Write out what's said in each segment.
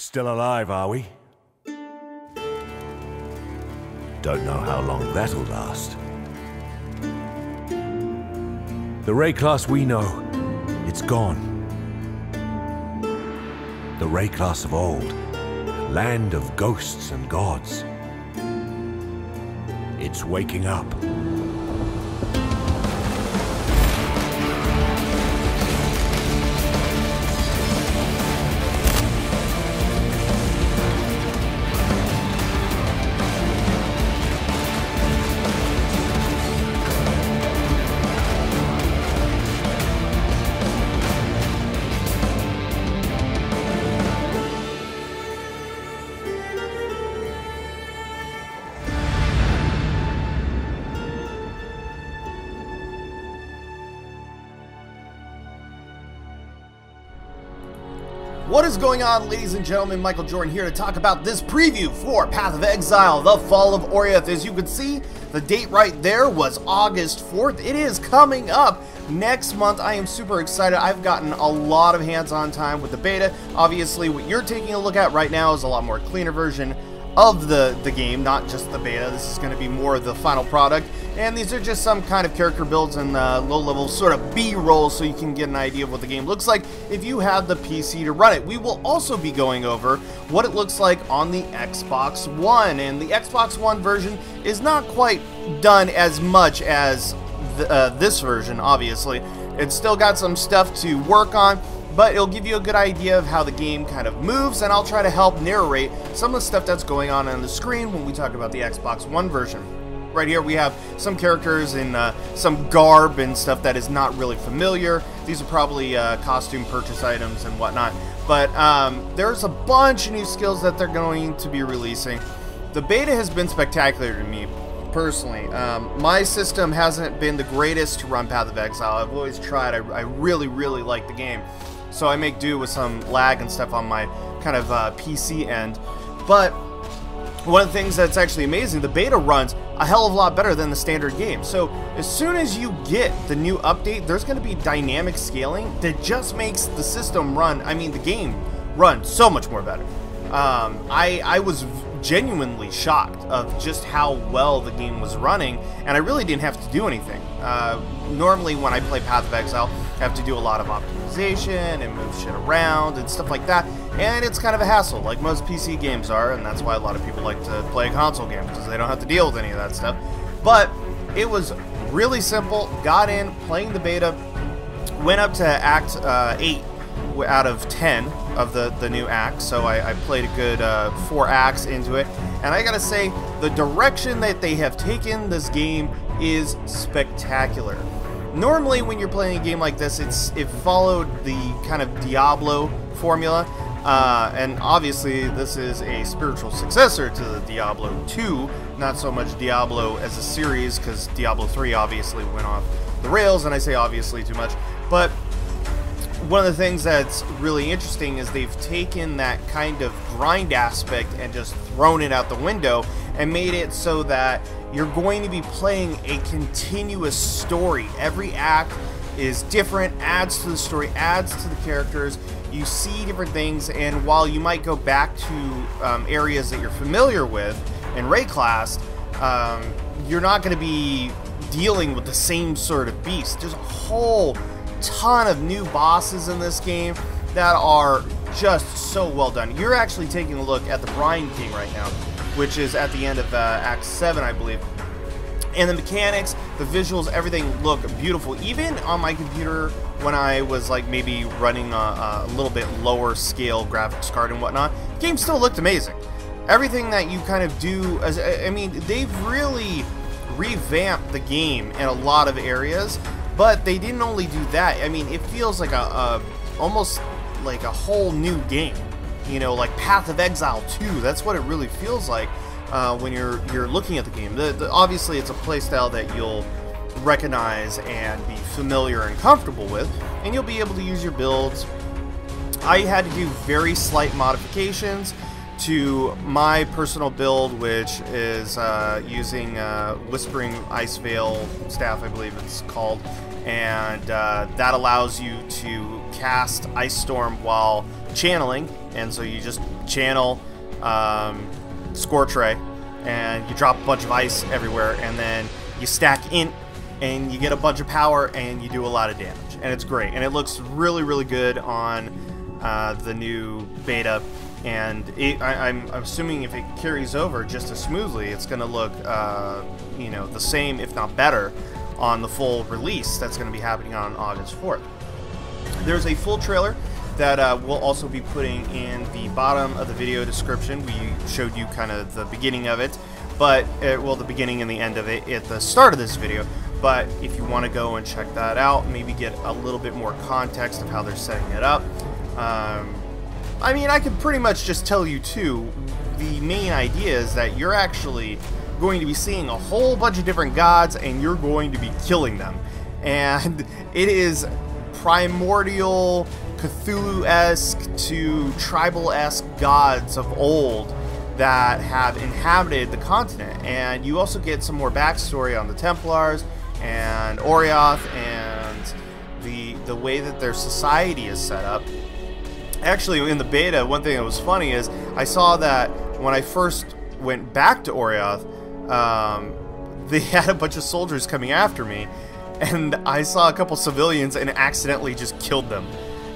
Still alive, are we? Don't know how long that'll last. The Ray class we know, it's gone. The Ray class of old, land of ghosts and gods. It's waking up. What is going on, ladies and gentlemen? Michael Jordan here to talk about this preview for Path of Exile, The Fall of Oriath. As you can see, the date right there was August 4th. It is coming up next month. I am super excited. I've gotten a lot of hands-on time with the beta. Obviously, what you're taking a look at right now is a lot more cleaner version of the game, not just the beta. This is going to be more of the final product, and these are just some kind of character builds and low-level sort of B-roll so you can get an idea of what the game looks like if you have the PC to run it. We will also be going over what it looks like on the Xbox One, and the Xbox One version is not quite done as much as this version, obviously. It's still got some stuff to work on, but it'll give you a good idea of how the game kind of moves, and I'll try to help narrate some of the stuff that's going on the screen when we talk about the Xbox One version. Right here we have some characters in some garb and stuff that is not really familiar. These are probably costume purchase items and whatnot, but there's a bunch of new skills that they're going to be releasing. The beta has been spectacular to me personally. My system hasn't been the greatest to run Path of Exile. I've always tried. I really like the game. So I make do with some lag and stuff on my kind of PC end. But one of the things that's actually amazing, the beta runs a hell of a lot better than the standard game. So as soon as you get the new update, there's going to be dynamic scaling that just makes the system run, I mean the game run so much more better. I was genuinely shocked of just how well the game was running, and I really didn't have to do anything. Normally when I play Path of Exile, I have to do a lot of optimization and move shit around and stuff like that, and it's kind of a hassle, like most PC games are, and that's why a lot of people like to play a console game, because they don't have to deal with any of that stuff. But it was really simple. Got in, playing the beta, went up to Act 8 out of 10 of the new acts, so I played a good 4 acts into it, and I gotta say, the direction that they have taken this game is spectacular. Normally when you're playing a game like this, it followed the kind of Diablo formula, and obviously this is a spiritual successor to the Diablo 2, not so much Diablo as a series, because Diablo 3 obviously went off the rails, and I say obviously too much, but one of the things that's really interesting is they've taken that kind of grind aspect and just thrown it out the window and made it so that you're going to be playing a continuous story. Every act is different, adds to the story, adds to the characters. You see different things, and while you might go back to areas that you're familiar with in Ray class, you're not going to be dealing with the same sort of beast. There's a whole ton of new bosses in this game that are just so well done. You're actually taking a look at the Brine King right now, which is at the end of Act 7, I believe. And the mechanics, the visuals, everything look beautiful. Even on my computer, when I was like maybe running a little bit lower scale graphics card and whatnot, the game still looked amazing. Everything that you kind of do, I mean, they've really revamped the game in a lot of areas. But they didn't only do that. I mean, it feels like almost like a whole new game. You know, like Path of Exile 2. That's what it really feels like when you're looking at the game. Obviously, it's a playstyle that you'll recognize and be familiar and comfortable with, and you'll be able to use your builds. I had to do very slight modifications to my personal build, which is using Whispering Ice Veil Staff, I believe it's called, and that allows you to cast Ice Storm while channeling, and so you just channel Scorch Ray, and you drop a bunch of ice everywhere, and then you stack Int, and you get a bunch of power, and you do a lot of damage, and it's great, and it looks really, really good on the new beta, and I'm assuming if it carries over just as smoothly, it's going to look, you know, the same, if not better, on the full release that's going to be happening on August 4th. There's a full trailer that we'll also be putting in the bottom of the video description. We showed you kind of the beginning of it, but well, the beginning and the end of it at the start of this video. But if you want to go and check that out, maybe get a little bit more context of how they're setting it up. I mean, I could pretty much just tell you too, the main idea is that you're actually going to be seeing a whole bunch of different gods, and you're going to be killing them. And it is primordial, Cthulhu-esque to tribal-esque gods of old that have inhabited the continent. And you also get some more backstory on the Templars and Oriath and the way that their society is set up. Actually, in the beta, one thing that was funny is I saw that when I first went back to Oriath, they had a bunch of soldiers coming after me, and I saw a couple civilians and accidentally just killed them.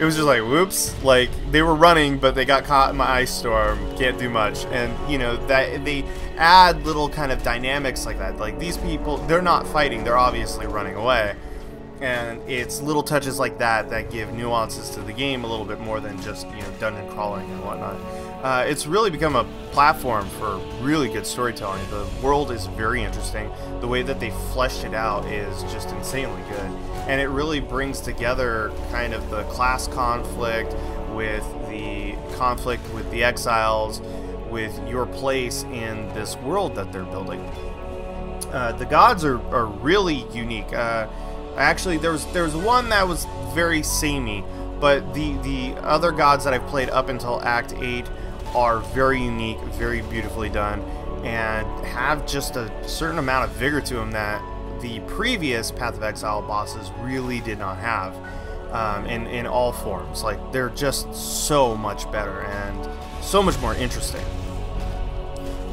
It was just like, whoops, like, they were running, but they got caught in my ice storm, can't do much. And, you know, that they add little kind of dynamics like that. Like, these people, they're not fighting, they're obviously running away. And it's little touches like that that give nuances to the game a little bit more than just, you know, dungeon crawling and whatnot. It's really become a platform for really good storytelling. The world is very interesting. The way that they fleshed it out is just insanely good. And it really brings together kind of the class conflict with the conflict with the exiles, with your place in this world that they're building. The gods are really unique. Actually, there was one that was very samey, but the other gods that I've played up until Act 8 are very unique, very beautifully done, and have just a certain amount of vigor to them that the previous Path of Exile bosses really did not have, in all forms. Like, they're just so much better and so much more interesting.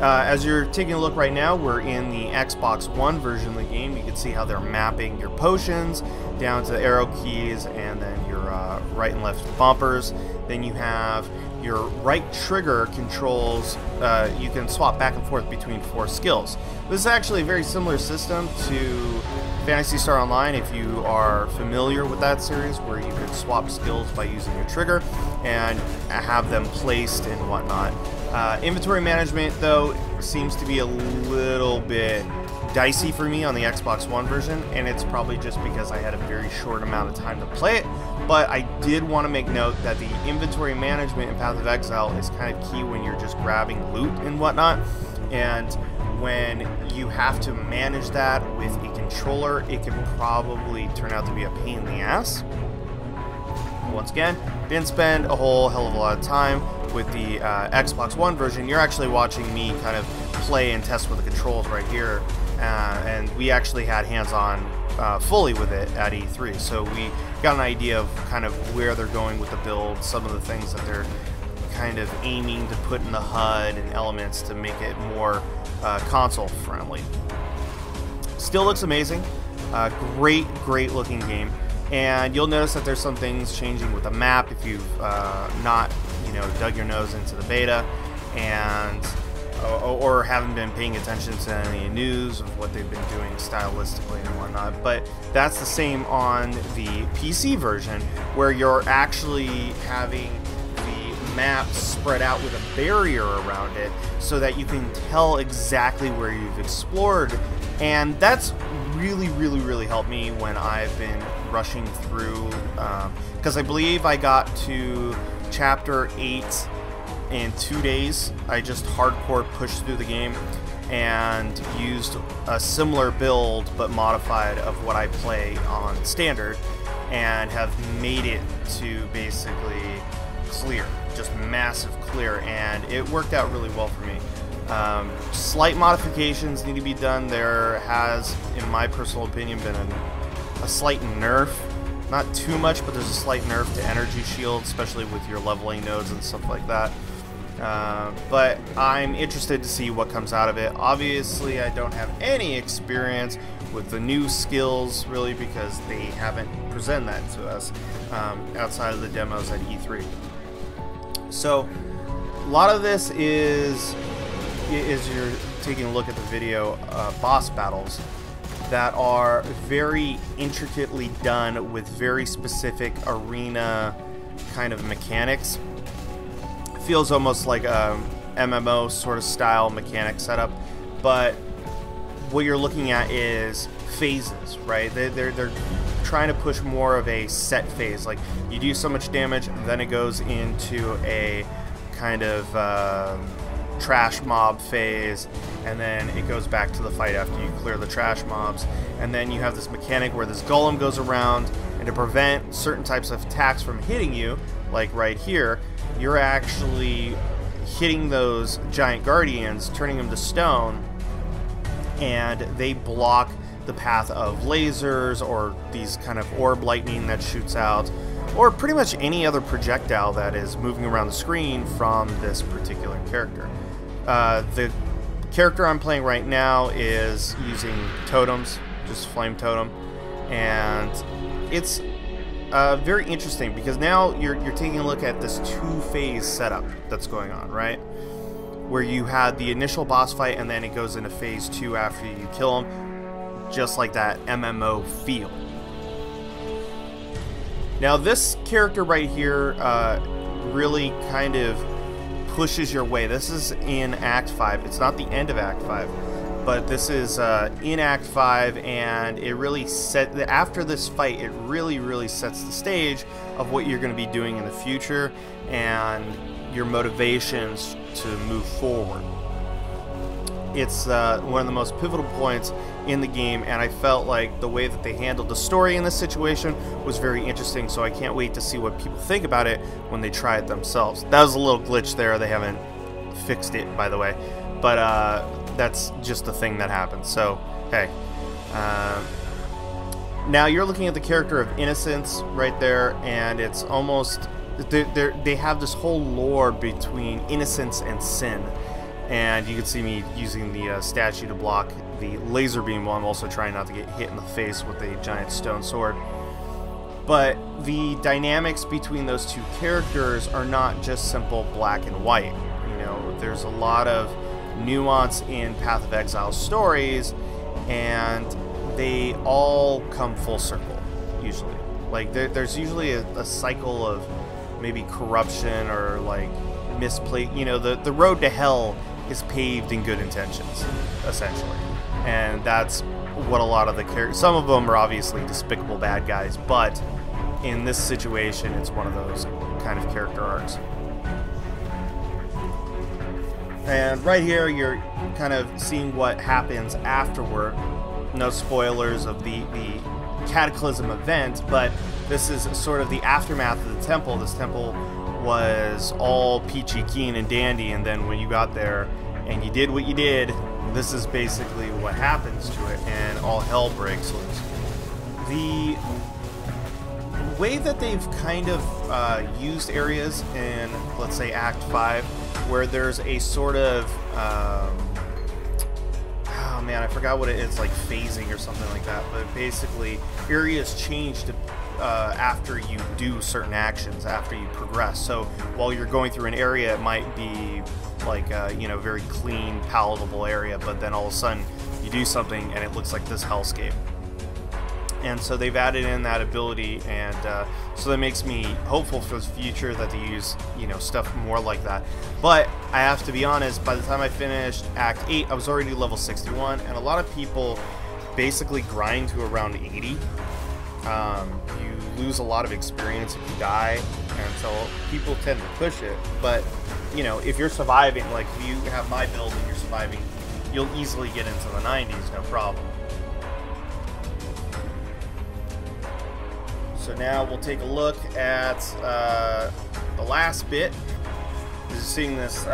As you're taking a look right now, we're in the Xbox One version of the game. You can see how they're mapping your potions down to the arrow keys, and then your right and left bumpers. Then you have your right trigger controls. You can swap back and forth between 4 skills. This is actually a very similar system to Phantasy Star Online, if you are familiar with that series, where you can swap skills by using your trigger and have them placed and whatnot. Inventory management, though, seems to be a little bit dicey for me on the Xbox One version, and it's probably just because I had a very short amount of time to play it. But I did want to make note that the inventory management in Path of Exile is kind of key when you're just grabbing loot and whatnot, and when you have to manage that with a controller, it can probably turn out to be a pain in the ass. Once again, didn't spend a whole hell of a lot of time with the Xbox One version. You're actually watching me kind of play and test with the controls right here, and we actually had hands-on fully with it at E3, so we got an idea of kind of where they're going with the build, some of the things that they're kind of aiming to put in the HUD and elements to make it more console friendly. Still looks amazing. Great looking game. And you'll notice that there's some things changing with the map if you've not, you know, dug your nose into the beta and or haven't been paying attention to any news of what they've been doing stylistically and whatnot. But that's the same on the PC version, where you're actually having the map spread out with a barrier around it so that you can tell exactly where you've explored. And that's really helped me when I've been rushing through, because I believe I got to chapter 8 in 2 days. I just hardcore pushed through the game and used a similar build but modified of what I play on standard, and have made it to basically clear, just massive clear, and it worked out really well for me. Slight modifications need to be done. There has, in my personal opinion, been a slight nerf Not too much, but there's a slight nerf to energy shield, especially with your leveling nodes and stuff like that. But I'm interested to see what comes out of it. Obviously, I don't have any experience with the new skills, really, because they haven't presented that to us outside of the demos at E3. So, a lot of this is you're taking a look at the video, boss battles that are very intricately done with very specific arena kind of mechanics. It feels almost like a MMO sort of style mechanic setup, but what you're looking at is phases, right? They're trying to push more of a set phase. Like, you do so much damage, then it goes into a kind of trash mob phase, and then it goes back to the fight after you clear the trash mobs. And then you have this mechanic where this golem goes around, and to prevent certain types of attacks from hitting you, like right here, you're actually hitting those giant guardians, turning them to stone, and they block the path of lasers or these kind of orb lightning that shoots out, or pretty much any other projectile that is moving around the screen from this particular character. The character I'm playing right now is using totems, just flame totem, and it's very interesting because now you're taking a look at this two-phase setup that's going on, right? Where you had the initial boss fight and then it goes into phase 2 after you kill him, just like that MMO feel. Now this character right here really kind of pushes your way. This is in Act 5. It's not the end of Act 5, but this is in Act 5, and it really after this fight, it really sets the stage of what you're going to be doing in the future and your motivations to move forward. It's one of the most pivotal points in the game, and I felt like the way that they handled the story in this situation was very interesting, so I can't wait to see what people think about it when they try it themselves. That was a little glitch there. They haven't fixed it, by the way, but that's just the thing that happens. So, hey. Now you're looking at the character of Innocence right there, and it's almost... They have this whole lore between innocence and sin. And you can see me using the statue to block the laser beam while I'm also trying not to get hit in the face with a giant stone sword. But the dynamics between those two characters are not just simple black and white. You know, there's a lot of nuance in Path of Exile stories, and they all come full circle, usually. Like, there's usually a cycle of maybe corruption or, like, misplaced. You know, the road to hell is paved in good intentions, essentially. And that's what a lot of the characters... Some of them are obviously despicable bad guys, but in this situation, it's one of those kind of character arcs. And right here, you're kind of seeing what happens afterward. No spoilers of the Cataclysm event, but this is sort of the aftermath of the temple. This temple was all peachy keen and dandy, and then when you got there and you did what you did, this is basically what happens to it, and all hell breaks loose. The way that they've kind of used areas in, let's say, Act 5, where there's a sort of oh man, I forgot what it is, like phasing or something like that, but basically areas change to after you do certain actions, after you progress. So while you're going through an area, it might be like you know, very clean, palatable area, but then all of a sudden you do something and it looks like this hellscape. And so they've added in that ability, and so that makes me hopeful for the future that they use, you know, stuff more like that. But I have to be honest, by the time I finished Act 8, I was already level 61, and a lot of people basically grind to around 80. You lose a lot of experience if you die, and so people tend to push it. But, you know, if you're surviving, like if you have my build and you're surviving, you'll easily get into the 90s, no problem. So now we'll take a look at the last bit. You're seeing this.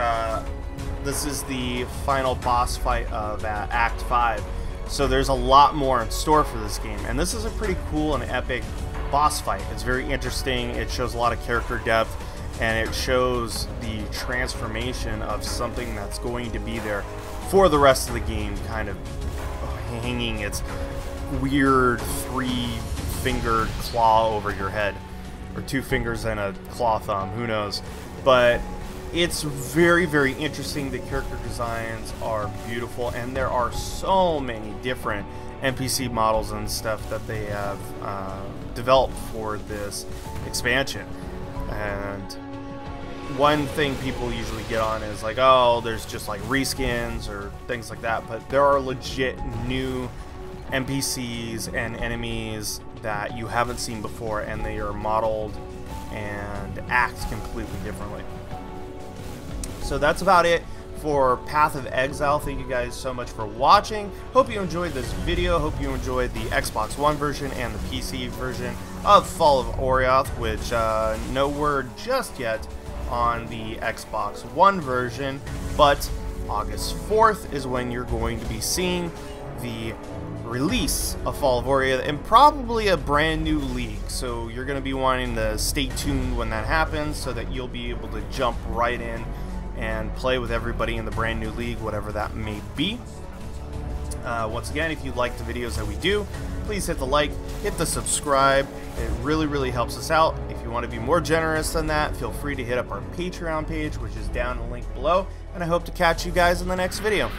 This is the final boss fight of Act 5. So there's a lot more in store for this game, and this is a pretty cool and epic boss fight. It's very interesting. It shows a lot of character depth, and it shows the transformation of something that's going to be there for the rest of the game, kind of hanging its weird 3-fingered claw over your head, or 2 fingers and a claw thumb, who knows. But it's very, very interesting. The character designs are beautiful, and there are so many different NPC models and stuff that they have developed for this expansion. And one thing people usually get on is like, oh, there's just like reskins or things like that, but there are legit new NPCs and enemies that you haven't seen before, and they are modeled and act completely differently. So that's about it for Path of Exile. Thank you guys so much for watching. Hope you enjoyed this video. Hope you enjoyed the Xbox One version and the PC version of Fall of Oriath, which no word just yet on the Xbox One version, but August 4th is when you're going to be seeing the release of Fall of Oriath, and probably a brand new league. So you're going to be wanting to stay tuned when that happens, so that you'll be able to jump right in and play with everybody in the brand new league, whatever that may be. Once again, if you like the videos that we do, please hit the like, hit the subscribe. It really, really helps us out. If you want to be more generous than that, feel free to hit up our Patreon page, which is down in the link below. And I hope to catch you guys in the next video.